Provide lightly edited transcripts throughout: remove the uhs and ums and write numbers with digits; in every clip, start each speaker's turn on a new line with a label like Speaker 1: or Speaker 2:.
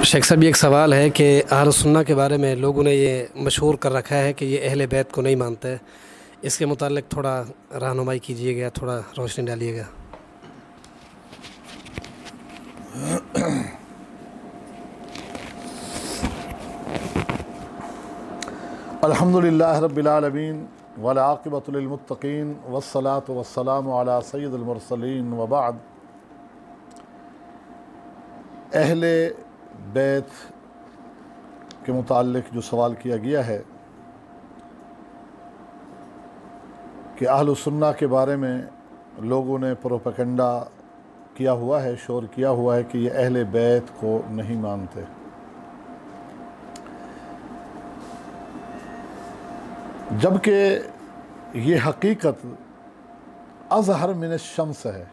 Speaker 1: شیخ صاحب، یہ ایک سوال ہے کہ اہل سنہ کے بارے میں لوگوں نے یہ مشہور کر رکھا ہے کہ یہ اہل بیت کو نہیں مانتے. اس کے متعلق تھوڑا رہنمائی کیجیے گا، تھوڑا روشنی ڈالیے گا.
Speaker 2: الحمد للہ رب العالمین والعاقبۃ للمتقین والصلاة والسلام علی سید المرسلین وبعد. اہل بیت کے متعلق جو سوال کیا گیا ہے کہ اہل سنہ کے بارے میں لوگوں نے پروپیگنڈا کیا ہوا ہے، شور کیا ہوا ہے کہ یہ اہل بیت کو نہیں مانتے. جبکہ یہ حقیقت اظہر من الشمس ہے.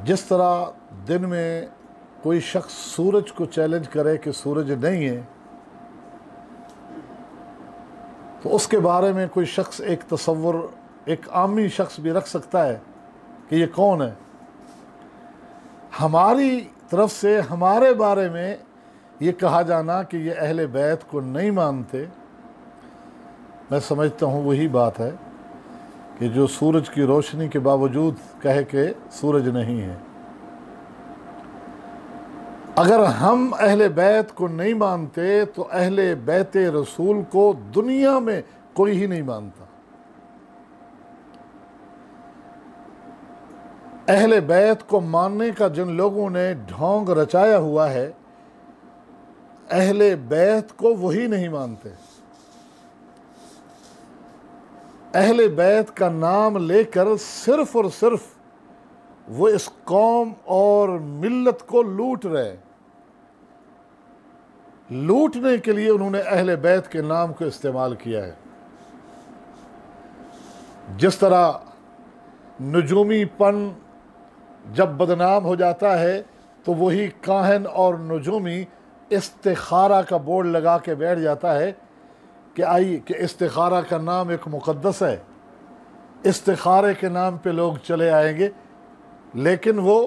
Speaker 2: جس طرح دن میں کوئی شخص سورج کو چیلنج کرے کہ سورج نہیں ہے، تو اس کے بارے میں کوئی شخص ایک تصور، ایک عامی شخص بھی رکھ سکتا ہے کہ یہ کون ہے. ہماری طرف سے ہمارے بارے میں یہ کہا جانا کہ یہ اہل بیت کو نہیں مانتے، میں سمجھتا ہوں وہی بات ہے کہ جو سورج کی روشنی کے باوجود کہے کہ سورج نہیں ہے. اگر ہم اہل بیت کو نہیں مانتے تو اہل بیت رسول کو دنیا میں کوئی ہی نہیں مانتا. اہل بیت کو ماننے کا جن لوگوں نے ڈھونگ رچایا ہوا ہے، اہل بیت کو وہی نہیں مانتے. اہل بیت کا نام لے کر صرف اور صرف وہ اس قوم اور ملت کو لوٹ رہے. لوٹنے کے لیے انہوں نے اہل بیت کے نام کو استعمال کیا ہے. جس طرح نجومی پن جب بدنام ہو جاتا ہے تو وہی کاہن اور نجومی استخارہ کا بورڈ لگا کے بیٹھ جاتا ہے کہ آئی کہ استخارہ کا نام ایک مقدس ہے، استخارے کے نام پہ لوگ چلے آئیں گے، لیکن وہ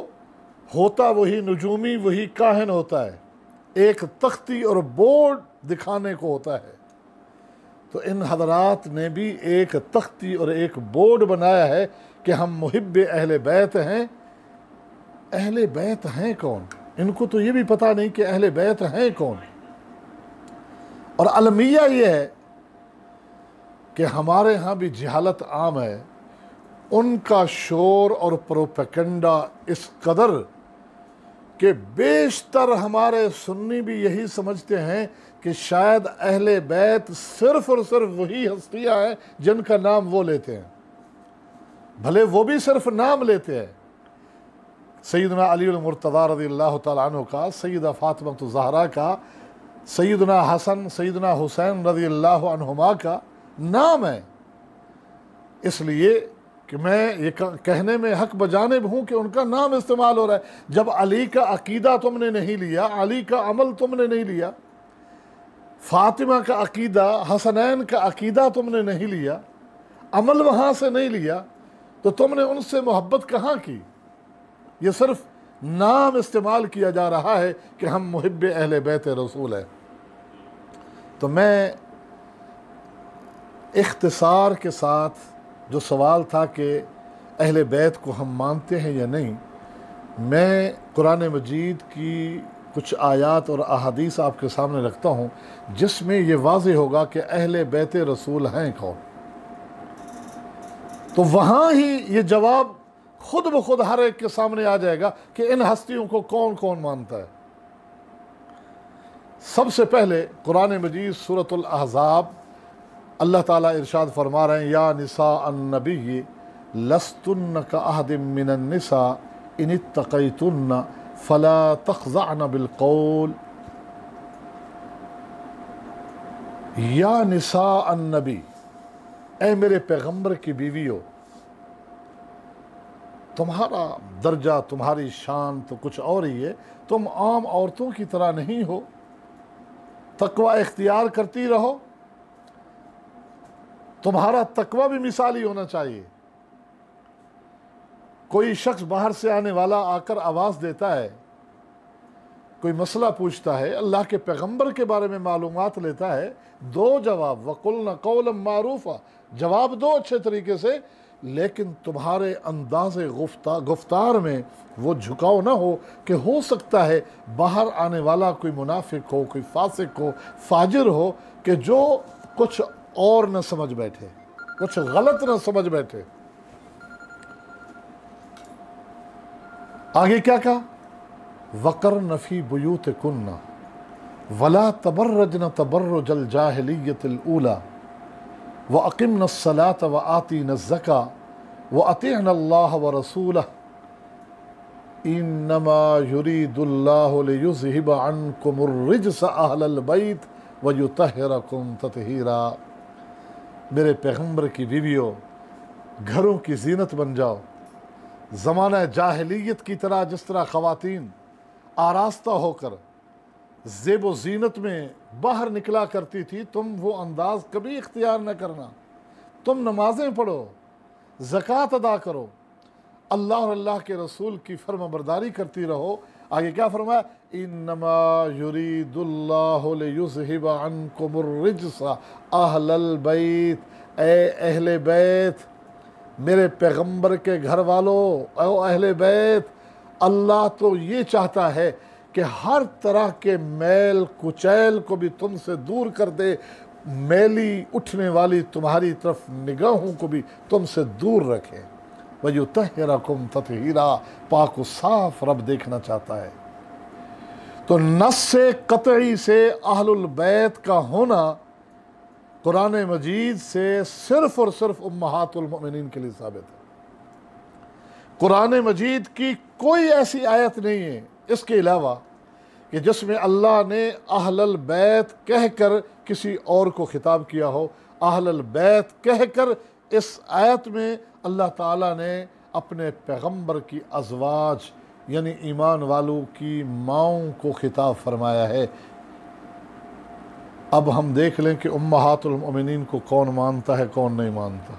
Speaker 2: ہوتا وہی نجومی، وہی کاہن ہوتا ہے، ایک تختی اور بورڈ دکھانے کو ہوتا ہے. تو ان حضرات نے بھی ایک تختی اور ایک بورڈ بنایا ہے کہ ہم محب اہل بیت ہیں. اہل بیت ہیں کون؟ ان کو تو یہ بھی پتہ نہیں کہ اہل بیت ہیں کون. اور المیہ یہ ہے کہ ہمارے ہاں بھی جہالت عام ہے. ان کا شور اور پروپیگنڈا اس قدر کہ بیشتر ہمارے سنی بھی یہی سمجھتے ہیں کہ شاید اہل بیت صرف اور صرف وہی ہستیاں ہیں جن کا نام وہ لیتے ہیں، بھلے وہ بھی صرف نام لیتے ہیں. سیدنا علی المرتضیٰ رضی اللہ تعالیٰ عنہ کا، سیدہ فاطمہ الزہرا کا، سیدنا حسن، سیدنا حسین رضی اللہ عنہما کا نام ہے. اس لیے کہ میں یہ کہنے میں حق بجانب ہوں کہ ان کا نام استعمال ہو رہا ہے. جب علی کا عقیدہ تم نے نہیں لیا، علی کا عمل تم نے نہیں لیا، فاطمہ کا عقیدہ، حسنین کا عقیدہ تم نے نہیں لیا، عمل وہاں سے نہیں لیا، تو تم نے ان سے محبت کہاں کی؟ یہ صرف نام استعمال کیا جا رہا ہے کہ ہم محب اہل بیت رسول ہیں. تو میں اختصار کے ساتھ جو سوال تھا کہ اہل بیت کو ہم مانتے ہیں یا نہیں، میں قرآن مجید کی کچھ آیات اور احادیث آپ کے سامنے رکھتا ہوں جس میں یہ واضح ہوگا کہ اہل بیت رسول ہیں کون. تو وہاں ہی یہ جواب خود بخود ہر ایک کے سامنے آ جائے گا کہ ان ہستیوں کو کون کون مانتا ہے. سب سے پہلے قرآن مجید سورۃ الاحزاب، اللہ تعالیٰ ارشاد فرما رہے ہیں، یا نساء النبی لستن کاحد من النساء ان اتقیتن فلا تخضعن بالقول. یا نساء النبی، اے میرے پیغمبر کی بیویو، تمہارا درجہ، تمہاری شان تو کچھ اور ہی ہے. تم عام عورتوں کی طرح نہیں ہو، تقوی اختیار کرتی رہو. تمہارا تقوی بھی مثالی ہونا چاہیے. کوئی شخص باہر سے آنے والا آ کر آواز دیتا ہے کوئی مسئلہ پوچھتا ہے، اللہ کے پیغمبر کے بارے میں معلومات لیتا ہے، دو جواب، وَقُلْنَا قَوْلًا مَعْرُوفًا، جواب دو اچھے طریقے سے، لیکن تمہارے انداز گفتار میں وہ جھکاؤ نہ ہو کہ ہو سکتا ہے باہر آنے والا کوئی منافق ہو، کوئی فاسق ہو، فاجر ہو، کہ جو کچھ اور نہ سمجھ بیٹھے، کچھ غلط نہ سمجھ بیٹھے۔ آگے کیا کہا؟ وَقَرْنَ فِي بُيُوتِكُنَّ وَلَا تَبَرَّجْنَ تَبَرُّجَ الْجَاهِلِيَّةِ الْأُولَى وَأَقِمْنَ الصَّلَاةَ وَآتِينَ الزَّكَاةَ وَأَطِعْنَ اللَّهَ وَرَسُولَهُ إِنَّمَا يُرِيدُ اللَّهُ لِيُذْهِبَ عَنْكُمُ الرِّجْسَ أَهْلَ الْبَيْتِ وَيُطَهِّرَكُمْ تَطْهِيرًا۔ میرے پیغمبر کی بیویوں، گھروں کی زینت بن جاؤ۔ زمانہ جاہلیت کی طرح جس طرح خواتین آراستہ ہو کر زیب و زینت میں باہر نکلا کرتی تھی، تم وہ انداز کبھی اختیار نہ کرنا۔ تم نمازیں پڑھو، زکوٰۃ ادا کرو، اللہ اور اللہ کے رسول کی فرما برداری کرتی رہو۔ آگے کیا فرمایا؟ انما یرید اللہ لیذہب عنکم الرجس اہل البیت، اے اہل بیت، میرے پیغمبر کے گھر والوں، اے اہل بیت، اللہ تو یہ چاہتا ہے کہ ہر طرح کے میل کچیل کو بھی تم سے دور کر دے، میلی اٹھنے والی تمہاری طرف نگاہوں کو بھی تم سے دور رکھے۔ وَيُطَهِّرَكُمْ تَطْهِيرًا، پاک و صاف رب دیکھنا چاہتا ہے۔ تو نص قطعی سے اہل البیت کا ہونا قرآن مجید سے صرف اور صرف امہات المؤمنین کے لیے ثابت ہے۔ قرآن مجید کی کوئی ایسی آیت نہیں ہے اس کے علاوہ کہ جس میں اللہ نے اہل البیت کہہ کر کسی اور کو خطاب کیا ہو۔ اہل البیت کہہ کر اس آیت میں اللہ تعالیٰ نے اپنے پیغمبر کی ازواج یعنی ایمان والوں کی ماؤں کو خطاب فرمایا ہے۔ اب ہم دیکھ لیں کہ امہات المؤمنین کو کون مانتا ہے، کون نہیں مانتا،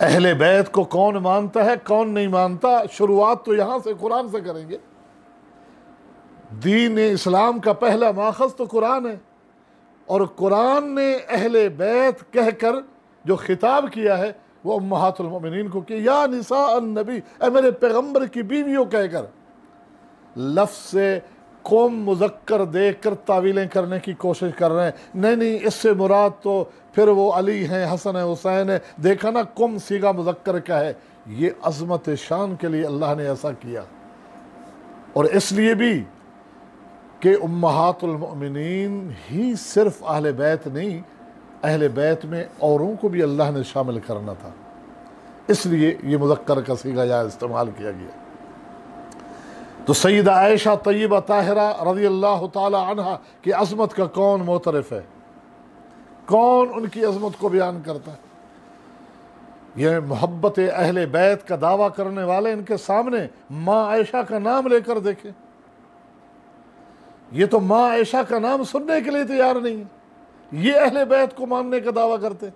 Speaker 2: اہل بیت کو کون مانتا ہے، کون نہیں مانتا۔ شروعات تو یہاں سے قرآن سے کریں گے۔ دین اسلام کا پہلا ماخذ تو قرآن ہے، اور قرآن نے اہل بیت کہہ کر جو خطاب کیا ہے وہ امہات المؤمنین کو کہ یا نساء النبی، اے میرے پیغمبر کی بیویوں کہہ کر۔ لفظ سے قوم مذکر دیکھ کر تعویلیں کرنے کی کوشش کر رہے ہیں، نہیں اس سے مراد تو پھر وہ علی ہیں، حسن ہے، حسین ہے، دیکھا نا قوم صیغہ مذکر کا ہے۔ یہ عظمت شان کے لیے اللہ نے ایسا کیا، اور اس لیے بھی کہ امہات المؤمنین ہی صرف اہل بیت نہیں، اہل بیت میں اوروں کو بھی اللہ نے شامل کرنا تھا، اس لیے یہ مذکر کا صیغہ یہاں استعمال کیا گیا۔ تو سیدہ عائشہ طیبہ طاہرہ رضی اللہ تعالی عنہ کی عظمت کا کون معترف ہے؟ کون ان کی عظمت کو بیان کرتا ہے؟ یہ محبت اہل بیت کا دعویٰ کرنے والے ان کے سامنے ماں عائشہ کا نام لے کر دیکھیں، یہ تو ماں عائشہ کا نام سننے کے لیے تیار نہیں، یہ اہل بیت کو ماننے کا دعویٰ کرتے،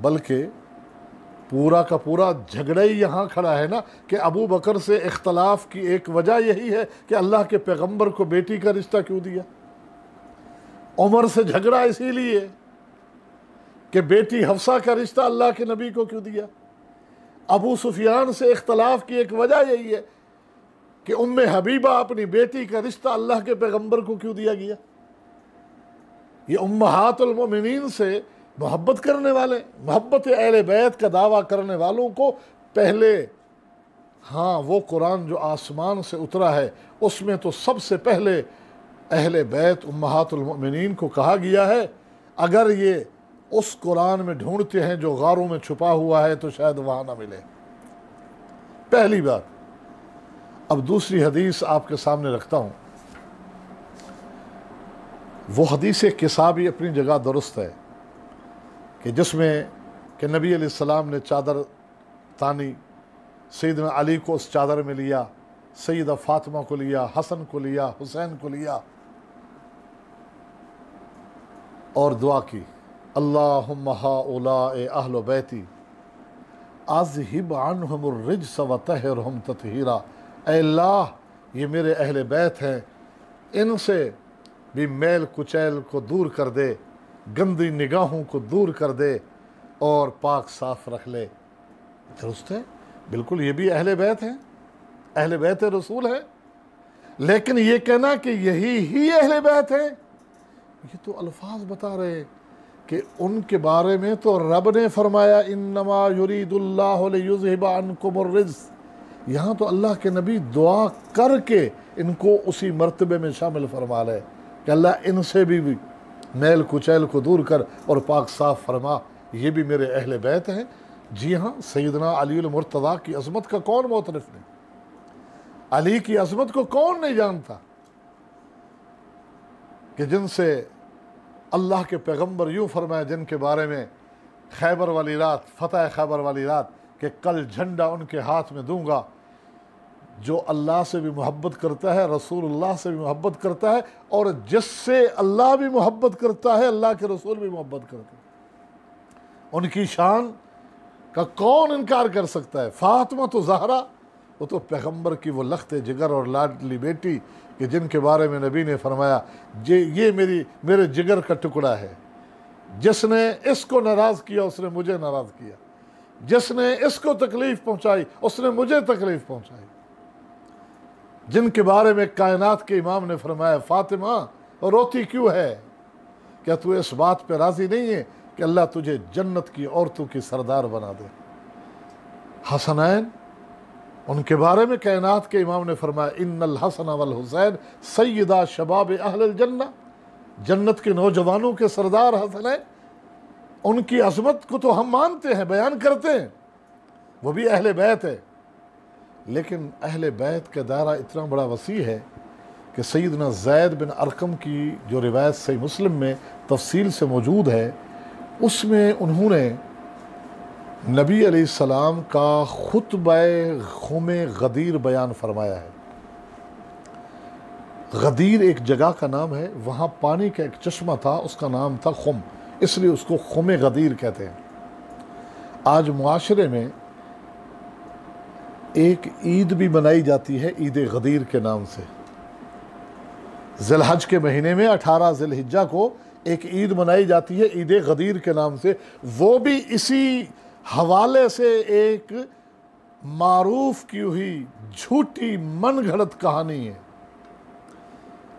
Speaker 2: بلکہ پورا کا پورا جھگڑا ہی یہاں کھڑا ہے نا کہ ابو بکر سے اختلاف کی ایک وجہ یہی ہے کہ اللہ کے پیغمبر کو بیٹی کا رشتہ کیوں دیا۔ عمر سے جھگڑا اسی لیے کہ بیٹی حفصہ کا رشتہ اللہ کے نبی کو کیوں دیا۔ ابو سفیان سے اختلاف کی ایک وجہ یہی ہے کہ ام حبیبہ اپنی بیٹی کا رشتہ اللہ کے پیغمبر کو کیوں دیا گیا۔ یہ امہات المؤمنین سے محبت کرنے والے، محبت اہل بیت کا دعویٰ کرنے والوں کو پہلے، ہاں وہ قرآن جو آسمان سے اترا ہے اس میں تو سب سے پہلے اہل بیت امہات المؤمنین کو کہا گیا ہے۔ اگر یہ اس قرآن میں ڈھونڈتے ہیں جو غاروں میں چھپا ہوا ہے تو شاید وہاں نہ ملے، پہلی بات۔ اب دوسری حدیث آپ کے سامنے رکھتا ہوں، وہ حدیث قصہ بھی اپنی جگہ درست ہے کہ جس میں کہ نبی علیہ السلام نے چادر تانی، سیدنا علی کو اس چادر میں لیا، سیدہ فاطمہ کو لیا، حسن کو لیا، حسین کو لیا، اور دعا کی اللہم ہؤلاء اہل بیتی اذہب عنہم الرجس وطہرہم تطہیرا، اے اللہ یہ میرے اہل بیت ہیں، ان سے بھی میل کچیل کو دور کر دے، گندی نگاہوں کو دور کر دے اور پاک صاف رکھ لے۔ درست ہے، بالکل یہ بھی اہل بیت ہیں، اہل بیت رسول ہیں، لیکن یہ کہنا کہ یہی ہی اہل بیت ہیں، یہ تو الفاظ بتا رہے ہیں کہ ان کے بارے میں تو رب نے فرمایا انما یرید اللہ لیذھب عنکم الرجس۔ یہاں تو اللہ کے نبی دعا کر کے ان کو اسی مرتبے میں شامل فرما لے کہ اللہ ان سے بھی میل کچیل کو دور کر اور پاک صاف فرما، یہ بھی میرے اہل بیت ہیں۔ جی ہاں، سیدنا علی المرتضیٰ کی عظمت کا کون معترف نہیں؟ علی کی عظمت کو کون نہیں جانتا کہ جن سے اللہ کے پیغمبر یوں فرمائے، جن کے بارے میں خیبر والی رات، فتح خیبر والی رات، کہ کل جھنڈا ان کے ہاتھ میں دوں گا، جو اللہ سے بھی محبت کرتا ہے، رسول اللہ سے بھی محبت کرتا ہے، اور جس سے اللہ بھی محبت کرتا ہے، اللہ کے رسول بھی محبت کرتے ہیں۔ ان کی شان کا کون انکار کر سکتا ہے؟ فاطمہ تو زہرا، وہ تو پیغمبر کی وہ لخت جگر اور لاڈلی بیٹی کہ جن کے بارے میں نبی نے فرمایا یہ میرے جگر کا ٹکڑا ہے، جس نے اس کو ناراض کیا اس نے مجھے ناراض کیا، جس نے اس کو تکلیف پہنچائی اس نے مجھے تکلیف پہنچائی، جن کے بارے میں کائنات کے امام نے فرمایا فاطمہ روتی کیوں ہے؟ کیا تو اس بات پہ راضی نہیں ہے کہ اللہ تجھے جنت کی عورتوں کی سردار بنا دے؟ حسنین، ان کے بارے میں کائنات کے امام نے فرمایا ان الحسن والحسین سیدہ شباب اہل الجنہ، جنت کے نوجوانوں کے سردار حسنین۔ ان کی عظمت کو تو ہم مانتے ہیں، بیان کرتے ہیں، وہ بھی اہل بیت ہے، لیکن اہل بیت کا دائرہ اتنا بڑا وسیع ہے کہ سیدنا زید بن ارقم کی جو روایت صحیح مسلم میں تفصیل سے موجود ہے، اس میں انہوں نے نبی علیہ السلام کا خطبہ خم غدیر بیان فرمایا ہے۔ غدیر ایک جگہ کا نام ہے، وہاں پانی کا ایک چشمہ تھا، اس کا نام تھا خم، اس لیے اس کو خم غدیر کہتے ہیں۔ آج معاشرے میں ایک عید بھی منائی جاتی ہے عید غدیر کے نام سے۔ ذی الحج کے مہینے میں 18 ذی الحجہ کو ایک عید منائی جاتی ہے عید غدیر کے نام سے، وہ بھی اسی حوالے سے ایک معروف کی ہوئی جھوٹی من گھڑت کہانی ہے۔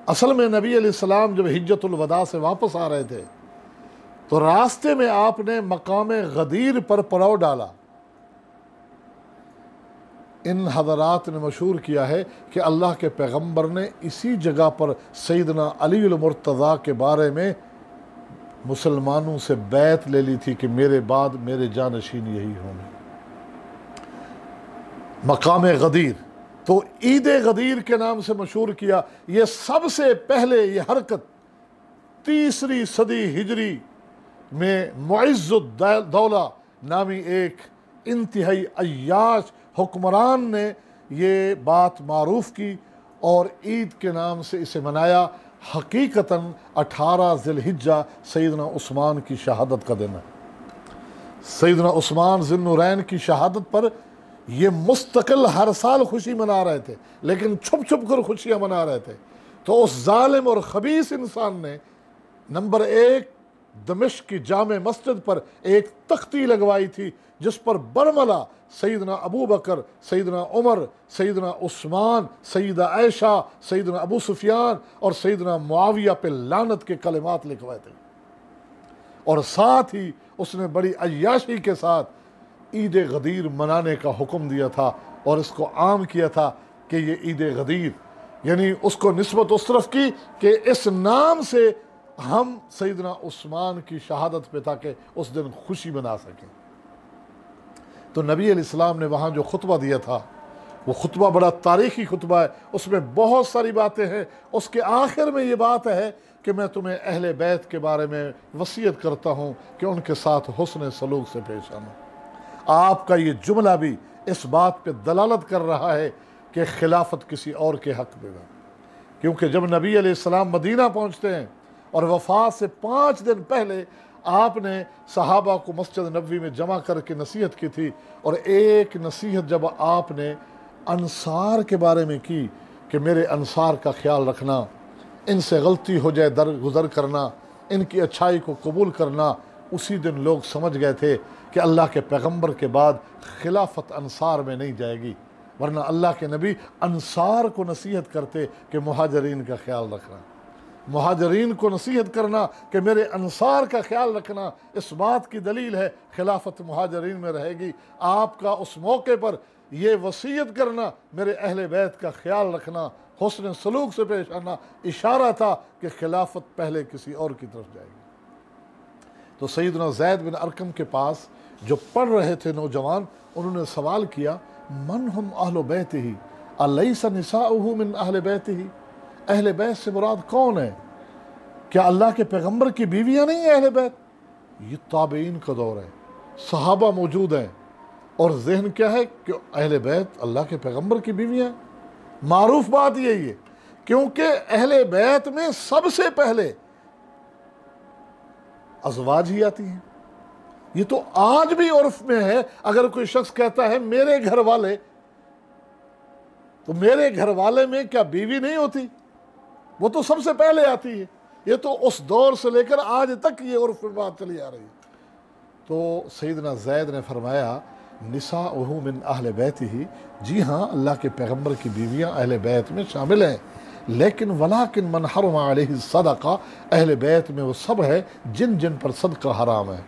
Speaker 2: اصل میں نبی علیہ السلام جب حجۃ الوداع سے واپس آ رہے تھے تو راستے میں آپ نے مقام غدیر پر پڑاؤ ڈالا۔ ان حضرات نے مشہور کیا ہے کہ اللہ کے پیغمبر نے اسی جگہ پر سیدنا علی المرتضیٰ کے بارے میں مسلمانوں سے بیعت لے لی تھی کہ میرے بعد میرے جانشین یہی ہوں گے۔ مقام غدیر تو عید غدیر کے نام سے مشہور کیا۔ یہ سب سے پہلے یہ حرکت 3 صدی ہجری میں معز الدولہ نامی ایک انتہائی عیاش حکمران نے یہ بات معروف کی اور عید کے نام سے اسے منایا۔ حقیقتاً 18 ذی الحجہ سیدنا عثمان کی شہادت کا دن ہے۔ سیدنا عثمان ذی النورین کی شہادت پر یہ مستقل ہر سال خوشی منا رہے تھے، لیکن چھپ چھپ کر خوشیاں منا رہے تھے۔ تو اس ظالم اور خبیث انسان نے نمبر 1 دمشق کی جامع مسجد پر ایک تختی لگوائی تھی جس پر برملا سیدنا ابو بکر، سیدنا عمر، سیدنا عثمان، سیدہ عائشہ، سیدنا ابو سفیان اور سیدنا معاویہ پہ لعنت کے کلمات لکھوائے تھے، اور ساتھ ہی اس نے بڑی عیاشی کے ساتھ عید غدیر منانے کا حکم دیا تھا اور اس کو عام کیا تھا کہ یہ عید غدیر، یعنی اس کو نسبت اس طرف کی کہ اس نام سے ہم سیدنا عثمان کی شہادت پہ تاکہ اس دن خوشی منا سکیں۔ تو نبی علیہ السلام نے وہاں جو خطبہ دیا تھا وہ خطبہ بڑا تاریخی خطبہ ہے، اس میں بہت ساری باتیں ہیں۔ اس کے آخر میں یہ بات ہے کہ میں تمہیں اہل بیت کے بارے میں وصیت کرتا ہوں کہ ان کے ساتھ حسن سلوک سے پیش آنا۔ آپ کا یہ جملہ بھی اس بات پہ دلالت کر رہا ہے کہ خلافت کسی اور کے حق میں ہے، کیونکہ جب نبی علیہ السلام مدینہ پہنچتے ہیں اور وفات سے 5 دن پہلے آپ نے صحابہ کو مسجد نبوی میں جمع کر کے نصیحت کی تھی، اور ایک نصیحت جب آپ نے انصار کے بارے میں کی کہ میرے انصار کا خیال رکھنا، ان سے غلطی ہو جائے درگزر کرنا، ان کی اچھائی کو قبول کرنا۔ اسی دن لوگ سمجھ گئے تھے کہ اللہ کے پیغمبر کے بعد خلافت انصار میں نہیں جائے گی، ورنہ اللہ کے نبی انصار کو نصیحت کرتے کہ مہاجرین کا خیال رکھنا، مہاجرین کو نصیحت کرنا کہ میرے انصار کا خیال رکھنا۔ اس بات کی دلیل ہے خلافت مہاجرین میں رہے گی۔ آپ کا اس موقع پر یہ وصیت کرنا میرے اہل بیت کا خیال رکھنا، حسن سلوک سے پیش آنا، اشارہ تھا کہ خلافت پہلے کسی اور کی طرف جائے گی۔ تو سیدنا زید بن ارقم کے پاس جو پڑھ رہے تھے نوجوان، انہوں نے سوال کیا من ہم اہل بیتہ الیس نساؤہ من اہل بیتہ، اہل بیت سے مراد کون ہے؟ کیا اللہ کے پیغمبر کی بیویاں نہیں ہیں اہل بیت؟ یہ تابعین کا دور ہے، صحابہ موجود ہیں، اور ذہن کیا ہے کہ اہل بیت اللہ کے پیغمبر کی بیویاں ہیں۔ معروف بات یہی ہے، کیونکہ اہل بیت میں سب سے پہلے ازواج ہی آتی ہیں۔ یہ تو آج بھی عرف میں ہے، اگر کوئی شخص کہتا ہے میرے گھر والے، تو میرے گھر والے میں کیا بیوی نہیں ہوتی؟ وہ تو سب سے پہلے آتی ہے۔ یہ تو اس دور سے لے کر آج تک یہ عرف میں بات چلی آ رہی ہے۔ تو سیدنا زید نے فرمایا نساؤہ من اہل بیتہ، جی ہاں اللہ کے پیغمبر کی بیویاں اہل بیت میں شامل ہیں، لیکن ولیکن من حرم علیہ الصدقہ، اہل بیت میں وہ سب ہے جن جن پر صدقہ حرام ہے۔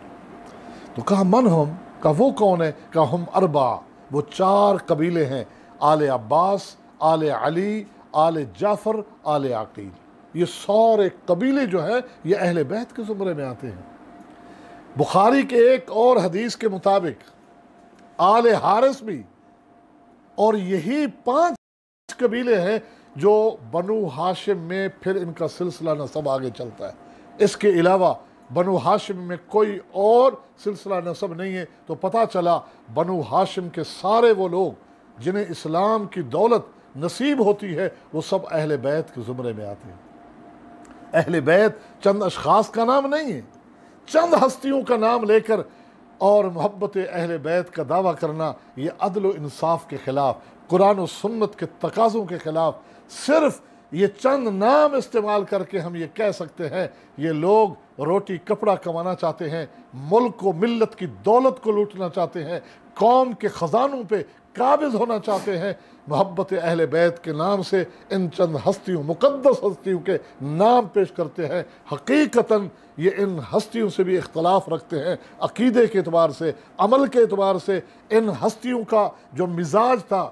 Speaker 2: تو کہا من ہم، کہا وہ کون ہے؟ کہا ہم اربع، وہ 4 قبیلے ہیں، آل عباس، آل علی، آل جعفر، آل عقیل۔ یہ سارے قبیلے جو ہیں یہ اہل بیت کے زمرے میں آتے ہیں۔ بخاری کے ایک اور حدیث کے مطابق آل حارث بھی، اور یہی 5 قبیلے ہیں جو بنو ہاشم میں پھر ان کا سلسلہ نسب آگے چلتا ہے۔ اس کے علاوہ بنو ہاشم میں کوئی اور سلسلہ نسب نہیں ہے۔ تو پتہ چلا بنو ہاشم کے سارے وہ لوگ جنہیں اسلام کی دولت نصیب ہوتی ہے وہ سب اہل بیت کے زمرے میں آتے ہیں۔ اہل بیت چند اشخاص کا نام نہیں ہے، چند ہستیوں کا نام لے کر اور محبت اہل بیت کا دعویٰ کرنا یہ عدل و انصاف کے خلاف، قرآن و سنت کے تقاضوں کے خلاف۔ صرف یہ چند نام استعمال کر کے ہم یہ کہہ سکتے ہیں یہ لوگ روٹی کپڑا کمانا چاہتے ہیں، ملک و ملت کی دولت کو لوٹنا چاہتے ہیں، قوم کے خزانوں پہ قابض ہونا چاہتے ہیں۔ محبت اہل بیت کے نام سے ان چند ہستیوں، مقدس ہستیوں کے نام پیش کرتے ہیں۔ حقیقتاً یہ ان ہستیوں سے بھی اختلاف رکھتے ہیں، عقیدے کے اعتبار سے، عمل کے اعتبار سے۔ ان ہستیوں کا جو مزاج تھا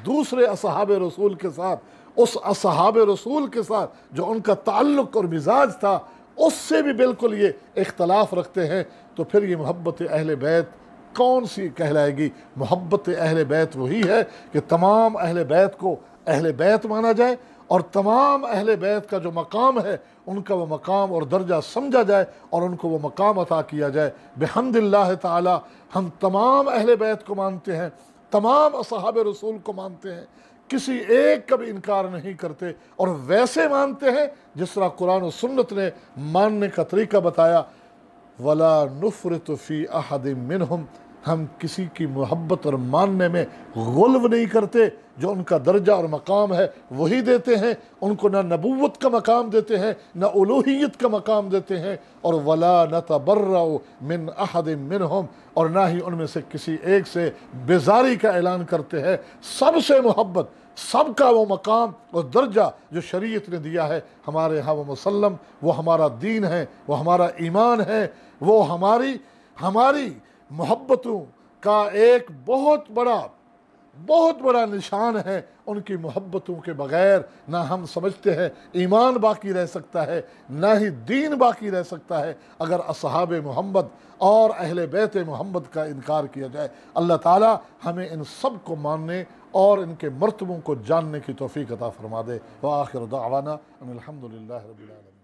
Speaker 2: دوسرے اصحاب رسول کے ساتھ، اس اصحاب رسول کے ساتھ جو ان کا تعلق اور مزاج تھا، اس سے بھی بالکل یہ اختلاف رکھتے ہیں۔ تو پھر یہ محبت اہل بیت کون سی کہلائے گی؟ محبت اہل بیت وہی ہے کہ تمام اہل بیت کو اہل بیت مانا جائے، اور تمام اہل بیت کا جو مقام ہے ان کا وہ مقام اور درجہ سمجھا جائے، اور ان کو وہ مقام عطا کیا جائے۔ بحمد اللہ تعالی ہم تمام اہل بیت کو مانتے ہیں، تمام اصحاب رسول کو مانتے ہیں، کسی ایک کا بھی انکار نہیں کرتے، اور ویسے مانتے ہیں جس طرح قرآن و سنت نے ماننے کا طریقہ بتایا۔ وَلَا نُفْرِطُ فِي أَحَدٍ مِّنْهُمْ، ہم کسی کی محبت اور ماننے میں غلو نہیں کرتے، جو ان کا درجہ اور مقام ہے وہی دیتے ہیں، ان کو نہ نبوت کا مقام دیتے ہیں نہ الوہیت کا مقام دیتے ہیں، اور وَلَا نَتَبَرَّأُ مِنْ أَحَدٍ مِّنْهُمْ، اور نہ ہی ان میں سے کسی ایک سے بیزاری کا اعلان کرتے ہیں۔ سب سے محبت، سب کا وہ مقام اور درجہ جو شریعت نے دیا ہے ہمارے ہاں وہ مسلم، وہ ہمارا دین ہے، وہ ہمارا ایمان ہے، وہ ہماری محبتوں کا ایک بہت بڑا نشان ہے۔ ان کی محبتوں کے بغیر نہ ہم سمجھتے ہیں ایمان باقی رہ سکتا ہے، نہ ہی دین باقی رہ سکتا ہے اگر اصحاب محمد اور اہل بیت محمد کا انکار کیا جائے۔ اللہ تعالی ہمیں ان سب کو ماننے اور ان کے مرتبوں کو جاننے کی توفیق عطا فرما دے۔ وآخر دعوانا ان الحمد للہ رب العالمین۔